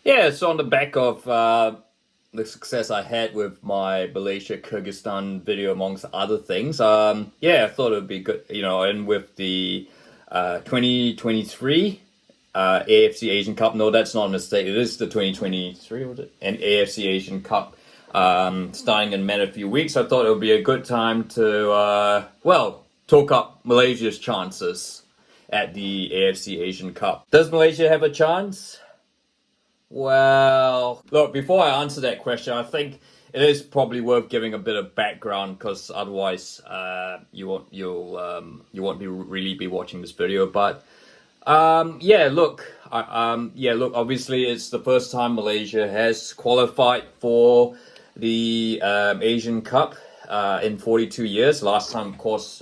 Yeah, so on the back of the success I had with my Malaysia Kyrgyzstan video, amongst other things, yeah, I thought it would be good, and with the 2023 AFC Asian Cup. No, that's not a mistake. It is the 2023, was it? And AFC Asian Cup starting in a few weeks. I thought it would be a good time to, talk up Malaysia's chances at the AFC Asian Cup. Does Malaysia have a chance? Well, look, before I answer that question, I think it is probably worth giving a bit of background because otherwise, you won't be really be watching this video. But yeah, look, look. Obviously, it's the first time Malaysia has qualified for the Asian Cup in 42 years. Last time, of course,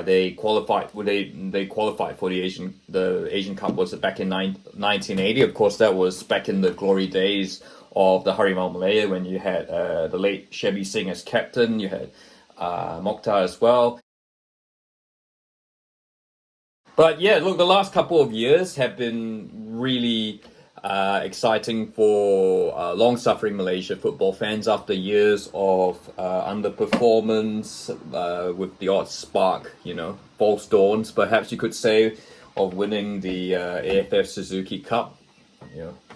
they qualified. Well, they qualified for the Asian Cup was back in 1980. Of course, that was back in the glory days of the Harimau Malaya when you had the late Chevy Singh as captain. You had Mokhtar as well. But yeah, look, the last couple of years have been really exciting for long-suffering Malaysia football fans after years of underperformance with the odd spark, false dawns, perhaps you could say, of winning the AFF Suzuki Cup.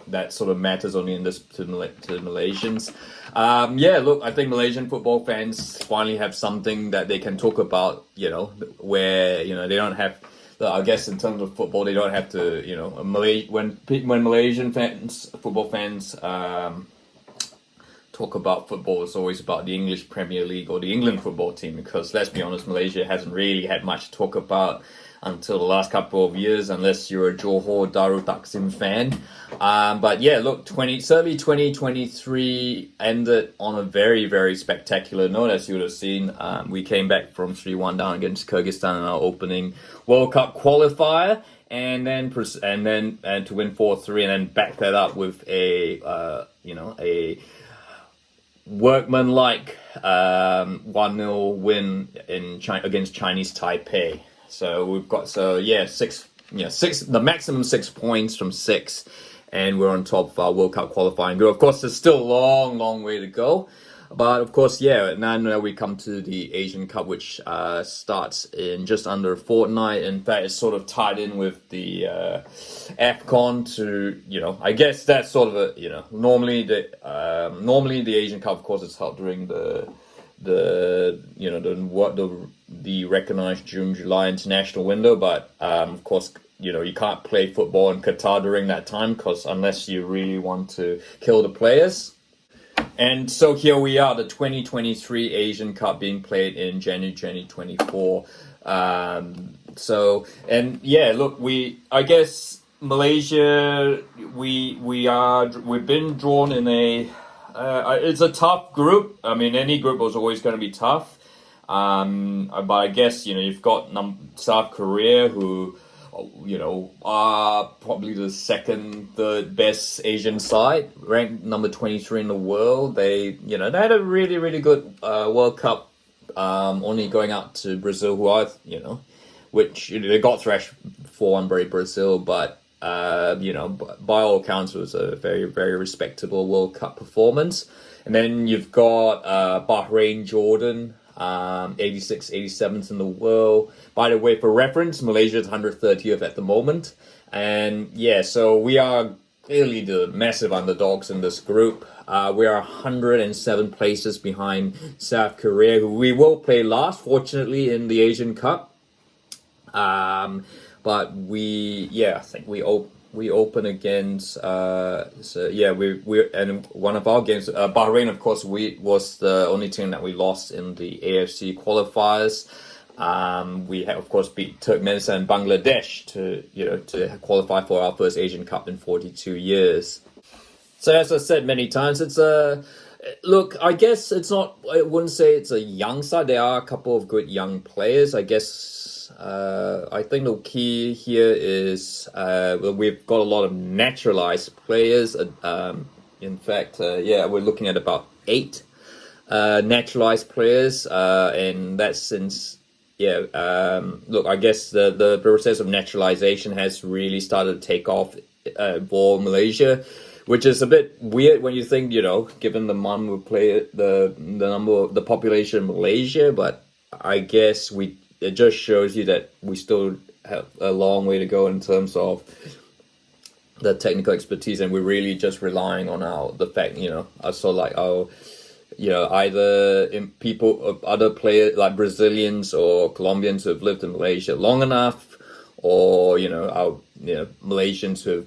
That sort of matters only in this to Malaysians. Yeah, look, I think Malaysian football fans finally have something that they can talk about, where, they don't have. I guess in terms of football, they don't have to, when Malaysian football fans, talk about football, it's always about the English Premier League or the England football team. Because let's be honest, Malaysia hasn't really had much to talk about until the last couple of years, unless you're a Johor Darul Taksim fan. But yeah, look, certainly 2023 ended on a very, very spectacular note, as you would have seen. We came back from 3-1 down against Kyrgyzstan in our opening World Cup qualifier, and then to win 4-3, and then back that up with a a workman-like 1-0 win against Chinese Taipei. So we've got six, the maximum 6 points from 6, and we're on top of our World Cup qualifying group. Of course, there's still a long, long way to go. But of course, now we come to the Asian Cup, which starts in just under a fortnight. In fact, it's sort of tied in with the AFCON to, I guess that's sort of a, normally the Asian Cup, of course, is held during the recognized June, July international window. But of course, you can't play football in Qatar during that time, because unless you really want to kill the players. And so here we are, the 2023 Asian Cup being played in January 2024. I guess Malaysia, we've been drawn in it's a tough group. I mean, any group was always going to be tough. But I guess, you've got South Korea, who, are probably the third best Asian side, ranked number 23 in the world. They had a really, really good World Cup, only going out to Brazil, who are, which they got thrashed 4-1 by Brazil, but by all accounts, it was a very, very respectable World Cup performance. And then you've got Bahrain, Jordan, 86th, 87th in the world. By the way, for reference, Malaysia is 130th at the moment. And so we are clearly the massive underdogs in this group. We are 107 places behind South Korea, who we will play last, fortunately, in the Asian Cup. But I think we open against and one of our games, Bahrain, of course, was the only team that we lost in the AFC qualifiers. We have, of course, beat Turkmenistan and Bangladesh to qualify for our first Asian Cup in 42 years. So as I said many times, it's look, I guess I wouldn't say it's a young side. There are a couple of good young players. I guess I think the key here is we've got a lot of naturalized players. In fact, we're looking at about 8 naturalized players, and that's since look, I guess the process of naturalization has really started to take off for Malaysia, which is a bit weird when you think, given the amount of play, the number, the population in Malaysia. But I guess it just shows you that we still have a long way to go in terms of the technical expertise, and we're really just relying on the fact, either in people, other players like Brazilians or Colombians who have lived in Malaysia long enough, or Malaysians who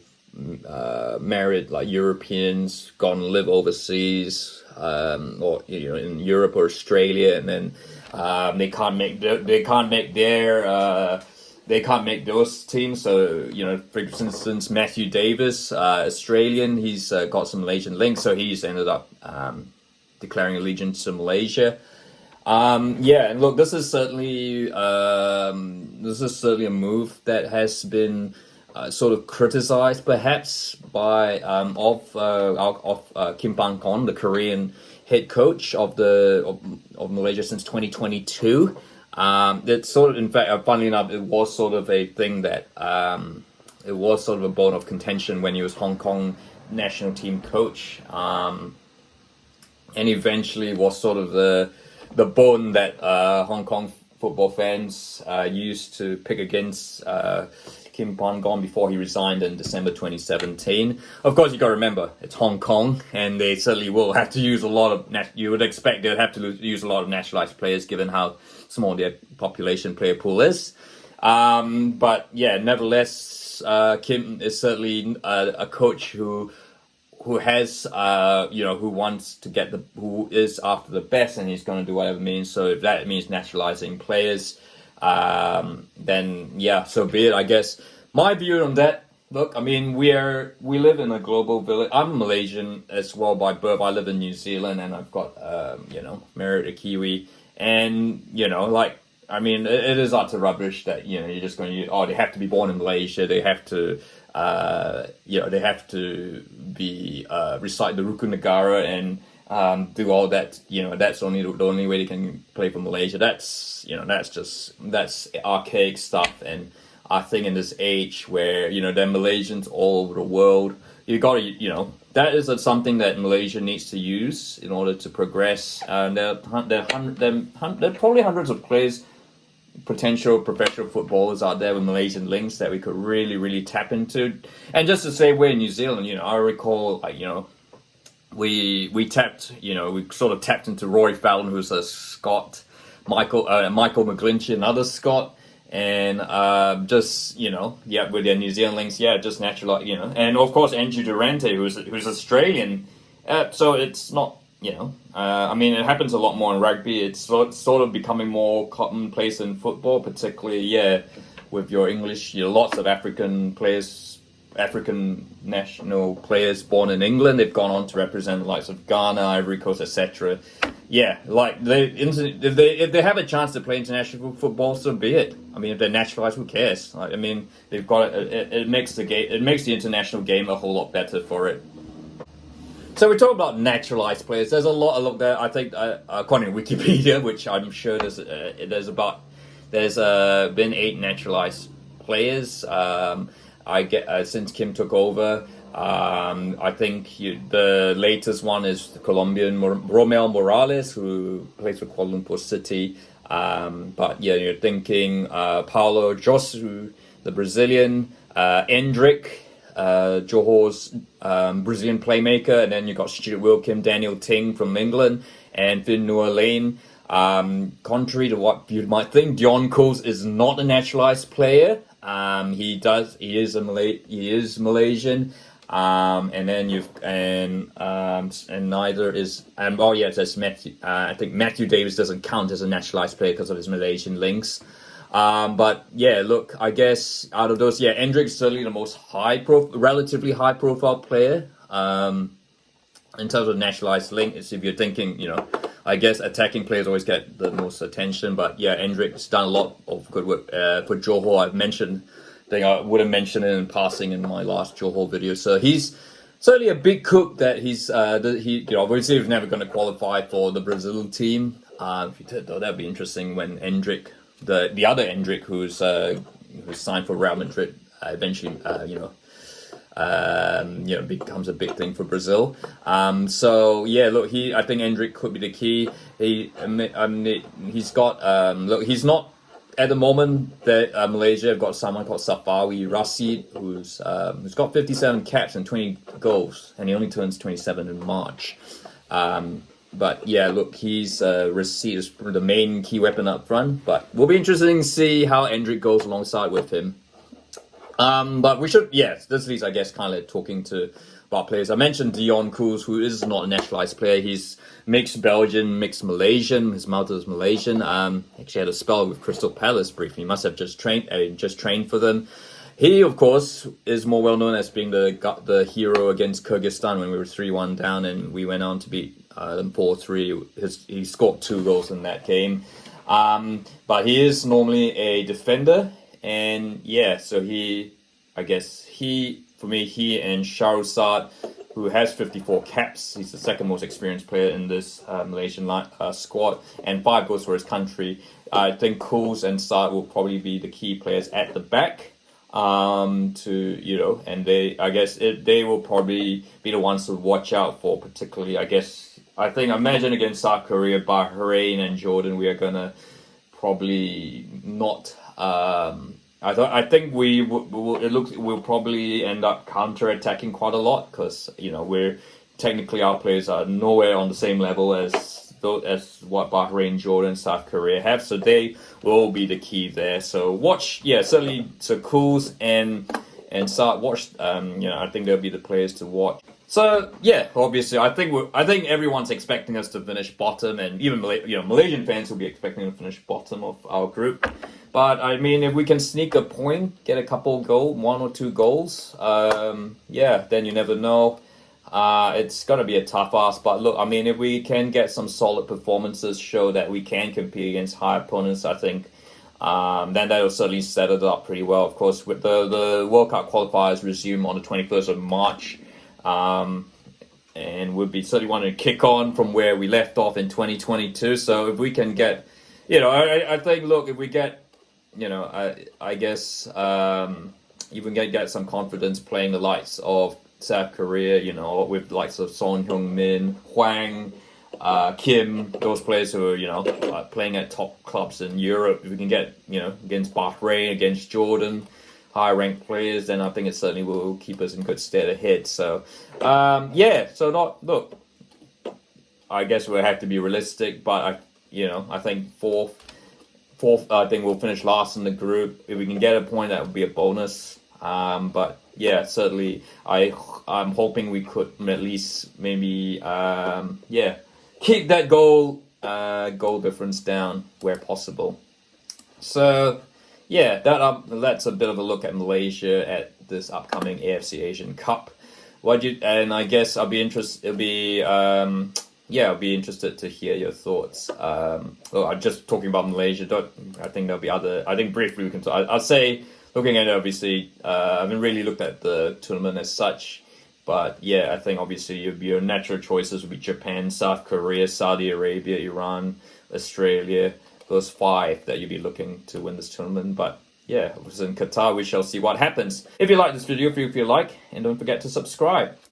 have married like Europeans, gone and live overseas, or in Europe or Australia, and then they can't make those teams. So for instance, Matthew Davis, Australian, he's got some Malaysian links, so he's ended up declaring allegiance to Malaysia. And look, this is certainly a move that has been sort of criticized, perhaps by Kim Pan Kon, the Korean head coach of Malaysia since 2022. It's sort of, in fact, funnily enough, it was sort of a thing that it was sort of a bone of contention when he was Hong Kong national team coach, and eventually was sort of the bone that Hong Kong football fans used to pick against Kim Pan Kon before he resigned in December 2017. Of course, you got to remember, it's Hong Kong, and they certainly will have to use a lot of, you would expect they'd have to use a lot of naturalized players given how small their population player pool is. But yeah, nevertheless, Kim is certainly a coach who has, who wants to who is after the best, and he's going to do whatever it means. So if that means naturalizing players, then yeah, so be it, I guess. My view on that, look, I mean, we live in a global village. I'm Malaysian as well by birth. I live in New Zealand, and I've got, married a Kiwi, and, it is utter rubbish that, you're just going to, they have to be born in Malaysia, they have to, they have to be, recite the Rukun Negara and, do all that, that's the only way they can play for Malaysia. That's archaic stuff. And I think in this age where, there are Malaysians all over the world, you got to, that is something that Malaysia needs to use in order to progress. There are probably hundreds of players, potential professional footballers out there with Malaysian links that we could really, really tap into. And just to say, we're in New Zealand, I recall, we sort of tapped into Rory Fallon, who's a Scot, Michael McGlinchey, another Scot, and with their New Zealand links, just natural, and of course Andrew Durante, who's Australian. So it's not, it happens a lot more in rugby. It's sort of becoming more commonplace in football, particularly, with your English, lots of African national players born in England. They've gone on to represent the likes of Ghana, Ivory Coast, etc. Yeah, if they have a chance to play international football, so be it. I mean, if they're naturalized, who cares? They've got it makes the international game a whole lot better for it. So we talk about naturalized players. There's a lot there. I think, according to Wikipedia, which I'm sure there's been 8 naturalized players. Since Kim took over. I think the latest one is the Colombian Romel Morales, who plays for Kuala Lumpur City. But yeah, you're thinking Paulo Josu, the Brazilian, Endrick, Johor's Brazilian playmaker, and then you got Stuart Wilkin, Daniel Ting from England, and Finn Noor Lane. Contrary to what you might think, Dion Coles is not a naturalized player. He is Malaysian. And then neither is, there's Matthew. I think Matthew Davis doesn't count as a naturalized player because of his Malaysian links. But yeah, look, I guess out of those, Endrick's certainly the most relatively high profile player. In terms of naturalized links, if you're thinking, I guess attacking players always get the most attention. But yeah, Endrick's done a lot of good work for Johor. I would have mentioned it in passing in my last Johor video. So he's certainly a big cook that obviously he's never going to qualify for the Brazil team. If you did, though, that'd be interesting when Endrick, the other Endrick who's signed for Real Madrid, eventually, becomes a big thing for Brazil. So yeah, look, I think Endrick could be the key. He's got look, he's not at the moment that Malaysia have got someone called Safawi Rashid who's got 57 caps and 20 goals, and he only turns 27 in March. But yeah, look, he's Rashid is the main key weapon up front. But we'll be interesting to see how Endrick goes alongside with him. But we should, this leads, I guess, kind of talking to about players. I mentioned Dion Koos, who is not a naturalized player. He's mixed Belgian, mixed Malaysian. His mother is Malaysian. Actually had a spell with Crystal Palace briefly. He must have just trained for them. He, of course, is more well known as being the hero against Kyrgyzstan when we were 3-1 down and we went on to beat them 4-3. He scored 2 goals in that game. But he is normally a defender. And yeah, so he and Shahrusad, who has 54 caps, he's the second most experienced player in this Malaysian squad, and 5 goals for his country. I think Koos and Saad will probably be the key players at the back. And they will probably be the ones to watch out for, particularly, I imagine against South Korea, Bahrain and Jordan, we are gonna probably not. I think we'll probably end up counter-attacking quite a lot because our players are nowhere on the same level as what Bahrain, Jordan, South Korea have, so they will be the key there. So watch, certainly. So Koos and Saad, watch. I think they'll be the players to watch. So yeah, obviously, I think everyone's expecting us to finish bottom, and even Malaysian fans will be expecting to finish bottom of our group. But I mean, if we can sneak a point, get a couple 1 or 2 goals, then you never know. It's gonna be a tough ask, but look, I mean, if we can get some solid performances, show that we can compete against high opponents, I think. Then that will certainly set it up pretty well. Of course, with the World Cup qualifiers resume on the 21st of March. And we'll be certainly wanting to kick on from where we left off in 2022. So if we can get, I think, look, if we get, I guess, you can get some confidence playing the likes of South Korea, with the likes of Son Heung-min, Hwang, Kim, those players who are, playing at top clubs in Europe. If we can get, against Bahrain, against Jordan, higher ranked players, then I think it certainly will keep us in good stead ahead. So, look, I guess we'll have to be realistic, but I think fourth, I think we'll finish last in the group. If we can get a point, that would be a bonus. But yeah, certainly, I'm hoping we could at least maybe, keep that goal difference down where possible. So, yeah, that's a bit of a look at Malaysia at this upcoming AFC Asian Cup. And I guess I'll be interested. I'll be interested to hear your thoughts. I'm just talking about Malaysia. I think there'll be other. I think briefly we can. I'll say, looking at it, obviously, I haven't really looked at the tournament as such, but yeah, I think obviously your natural choices would be Japan, South Korea, Saudi Arabia, Iran, Australia. Those 5 that you'll be looking to win this tournament. But yeah, it was in Qatar. We shall see what happens. If you like this video, feel free to like, and don't forget to subscribe.